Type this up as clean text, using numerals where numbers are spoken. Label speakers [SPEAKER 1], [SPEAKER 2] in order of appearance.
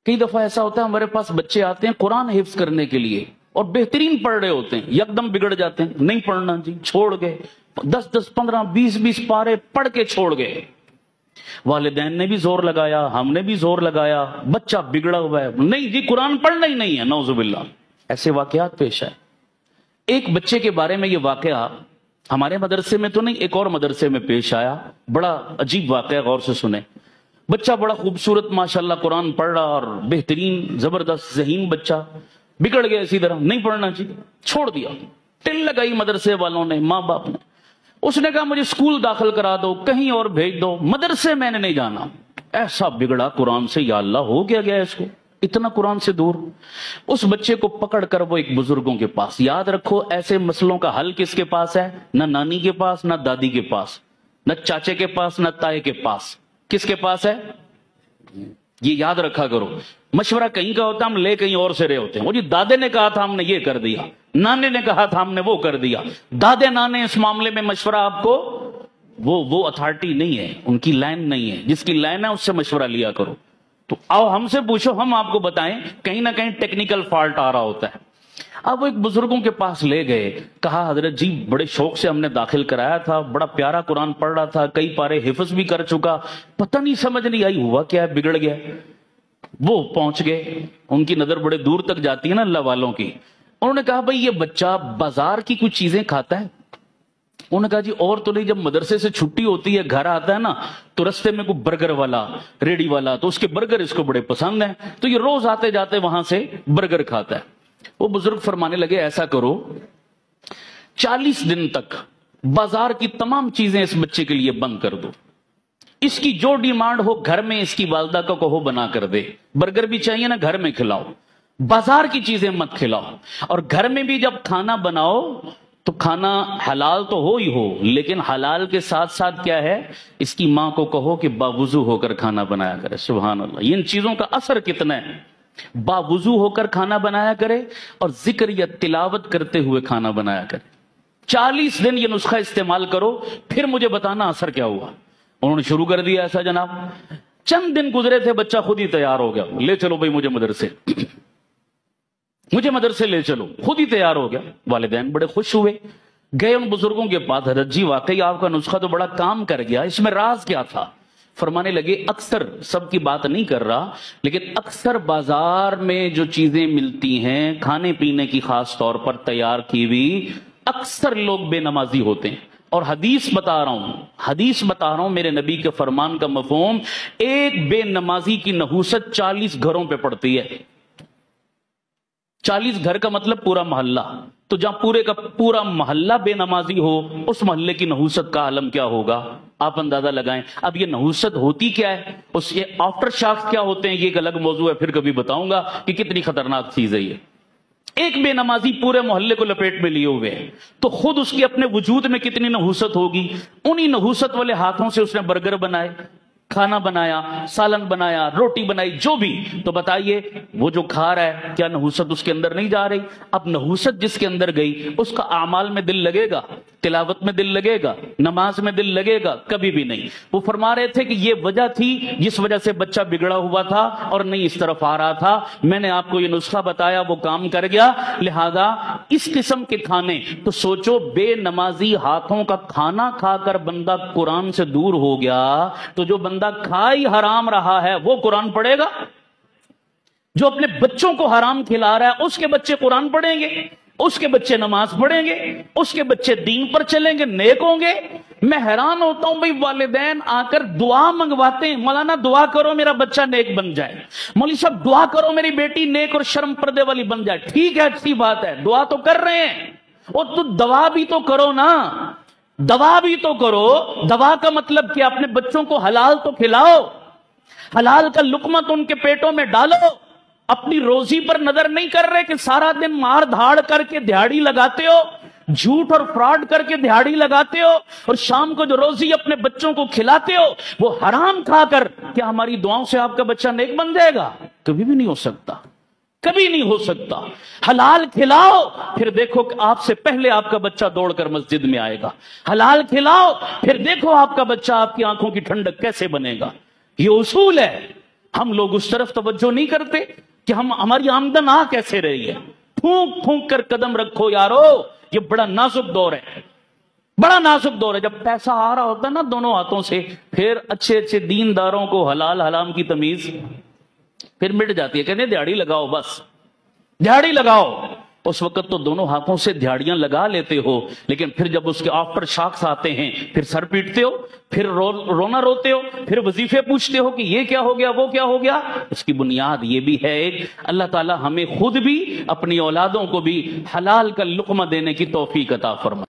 [SPEAKER 1] कई दफा ऐसा होता है हमारे पास बच्चे आते हैं कुरान हिफ्ज करने के लिए और बेहतरीन पढ़ रहे होते हैं, यकदम बिगड़ जाते हैं, नहीं पढ़ना जी, छोड़ गए, 10-10, 15, 20-20 पारे पढ़ के छोड़ गए। वालिदैन ने भी जोर लगाया, हमने भी जोर लगाया, बच्चा बिगड़ा हुआ है, नहीं जी कुरान पढ़ना ही नहीं है, नौजुबिल्लाह। ऐसे वाकयात पेश आए। एक बच्चे के बारे में ये वाकया हमारे मदरसे में तो नहीं, एक और मदरसे में पेश आया, बड़ा अजीब वाकया, गौर से सुने। बच्चा बड़ा खूबसूरत माशाल्लाह कुरान पढ़ रहा और बेहतरीन जबरदस्त ज़हीन बच्चा, बिगड़ गया इसी तरह, नहीं पढ़ना चाहिए, छोड़ दिया। टिल लगाई मदरसे वालों ने, माँ बाप ने। उसने कहा मुझे स्कूल दाखिल करा दो, कहीं और भेज दो, मदरसे मैंने नहीं जाना। ऐसा बिगड़ा कुरान से, या अल्लाह हो गया इसको, इतना कुरान से दूर। उस बच्चे को पकड़ कर वो एक बुजुर्गों के पास, याद रखो ऐसे मसलों का हल किसके पास है? ना नानी के पास, ना दादी के पास, ना चाचे के पास, ना ताए के पास, किसके पास है? ये याद रखा करो। मशवरा कहीं का होता, हम ले कहीं और से रहे होते हैं। वो जी दादे ने कहा था हमने ये कर दिया, नाने ने कहा था हमने वो कर दिया। दादे नाने इस मामले में मशवरा आपको, वो अथॉरिटी नहीं है, उनकी लाइन नहीं है, जिसकी लाइन है उससे मशवरा लिया करो। तो आओ हमसे पूछो, हम आपको बताएं, कहीं ना कहीं टेक्निकल फॉल्ट आ रहा होता है। अब वो एक बुजुर्गों के पास ले गए, कहा हजरत जी बड़े शौक से हमने दाखिल कराया था, बड़ा प्यारा कुरान पढ़ रहा था, कई पारे हिफ्ज भी कर चुका, पता नहीं समझ नहीं आई हुआ क्या है, बिगड़ गया। वो पहुंच गए, उनकी नजर बड़े दूर तक जाती है ना अल्लाह वालों की। उन्होंने कहा भाई ये बच्चा बाजार की कुछ चीजें खाता है? उन्होंने कहा जी और तो नहीं, जब मदरसे से छुट्टी होती है घर आता है ना, तो रास्ते में कोई बर्गर वाला, रेडी वाला, तो उसके बर्गर इसको बड़े पसंद है, तो ये रोज आते जाते वहां से बर्गर खाता है। वो बुजुर्ग फरमाने लगे ऐसा करो 40 दिन तक बाजार की तमाम चीजें इस बच्चे के लिए बंद कर दो, इसकी जो डिमांड हो घर में इसकी वालदा को कहो बना कर दे, बर्गर भी चाहिए ना घर में खिलाओ, बाजार की चीजें मत खिलाओ। और घर में भी जब खाना बनाओ तो खाना हलाल तो हो ही हो, लेकिन हलाल के साथ साथ क्या है, इसकी मां को कहो कि बावुजू होकर खाना बनाया करे। सुभान अल्लाह, इन चीजों का असर कितना है। बावुजू होकर खाना बनाया करे और जिक्र या तिलावत करते हुए खाना बनाया करे। 40 दिन ये नुस्खा इस्तेमाल करो, फिर मुझे बताना असर क्या हुआ। उन्होंने शुरू कर दिया ऐसा जनाब। चंद दिन गुजरे थे, बच्चा खुद ही तैयार हो गया, ले चलो भाई मुझे मदरसे, मुझे मदरसे ले चलो, खुद ही तैयार हो गया। वालिदैन बड़े खुश हुए, गए उन बुजुर्गों के पास, हजरत जी वाकई आपका नुस्खा तो बड़ा काम कर गया, इसमें राज क्या था? फरमाने लगे अक्सर, सबकी बात नहीं कर रहा, लेकिन अक्सर बाजार में जो चीजें मिलती हैं खाने पीने की, खास तौर पर तैयार की हुई, अक्सर लोग बेनमाजी होते हैं। और हदीस बता रहा हूं, हदीस बता रहा हूं, मेरे नबी के फरमान का मफहूम, एक बेनमाजी की नहूसत 40 घरों पे पड़ती है। 40 घर का मतलब पूरा मोहल्ला, तो जहां पूरे का पूरा मोहल्ला बेनमाजी हो, उस मोहल्ले की नहूसत का आलम क्या होगा, आप अंदाजा लगाएं। अब ये नहूसत होती क्या है, उसके आफ्टर शॉक्स क्या होते हैं, ये एक अलग मौजू है, फिर कभी बताऊंगा कि कितनी खतरनाक चीज है ये। एक बेनमाजी पूरे मोहल्ले को लपेट में लिए हुए है, तो खुद उसके अपने वजूद में कितनी नहूसत होगी। उन्हीं नहूसत वाले हाथों से उसने बर्गर बनाए, खाना बनाया, सालन बनाया, रोटी बनाई, जो भी, तो बताइए वो जो खा रहा है क्या नहूसत उसके अंदर नहीं जा रही? अब नहूसत जिसके अंदर गई, उसका आमाल में दिल लगेगा, तिलावत में दिल लगेगा, नमाज में दिल लगेगा? कभी भी नहीं। वो फरमा रहे थे कि ये वजह थी जिस वजह से बच्चा बिगड़ा हुआ था और नहीं इस तरफ आ रहा था। मैंने आपको ये नुस्खा बताया, वो काम कर गया। लिहाजा इस किस्म के खाने, तो सोचो बेनमाजी हाथों का खाना खाकर बंदा कुरान से दूर हो गया, तो जो बंदा खा ही हराम रहा है वो कुरान पढ़ेगा? जो अपने बच्चों को हराम खिला रहा है उसके बच्चे कुरान पढ़ेंगे, उसके बच्चे नमाज पढ़ेंगे, उसके बच्चे दीन पर चलेंगे, नेक होंगे। मैं हैरान होता हूं भाई, वालिदैन आकर दुआ मंगवाते हैं, मौलाना दुआ करो मेरा बच्चा नेक बन जाए, मौलवी साहब दुआ करो मेरी बेटी नेक और शर्म पर्दे वाली बन जाए। ठीक है, अच्छी बात है, दुआ तो कर रहे हैं, और तो दवा भी तो करो ना, दवा भी तो करो। दवा का मतलब कि अपने बच्चों को हलाल तो खिलाओ, हलाल का लुकमा तो उनके पेटों में डालो। अपनी रोजी पर नजर नहीं कर रहे कि सारा दिन मार धाड़ करके दिहाड़ी लगाते हो, झूठ और फ्रॉड करके दिहाड़ी लगाते हो, और शाम को जो रोजी अपने बच्चों को खिलाते हो वो हराम खाकर, क्या हमारी दुआओं से आपका बच्चा नेक बन जाएगा? कभी भी नहीं हो सकता, कभी नहीं हो सकता। हलाल खिलाओ, फिर देखो कि आपसे पहले आपका बच्चा दौड़कर मस्जिद में आएगा। हलाल खिलाओ, फिर देखो आपका बच्चा आपकी आंखों की ठंडक कैसे बनेगा। ये उसूल है। ہم لوگ اس طرف توجہ نہیں کرتے کہ ہماری آمدن آ کیسے رہی ہے. پھونک پھونک کر قدم رکھو یارو، یہ بڑا نازک دور ہے، بڑا نازک دور ہے. جب پیسہ آ رہا ہوتا ہے نا دونوں ہاتھوں سے، پھر اچھے اچھے دینداروں کو حلال حرام کی تمیز پھر مٹ جاتی ہے. کہتے ہیں دیہڑی لگاؤ، بس دیہڑی لگاؤ. اس وقت تو دونوں ہاتھوں سے دیہڑیاں لگا لیتے ہو، لیکن پھر جب اس کے آفٹر شاکس آتے ہیں پھر سر پیٹتے ہو، پھر رونا روتے ہو، پھر وظیفے پوچھتے ہو کہ یہ کیا ہو گیا، وہ کیا ہو گیا. اس کی بنیاد یہ بھی ہے ایک، اللہ تعالی ہمیں خود بھی اپنی اولادوں کو بھی حلال کا لقمہ دینے کی توفیق عطا فرمائے.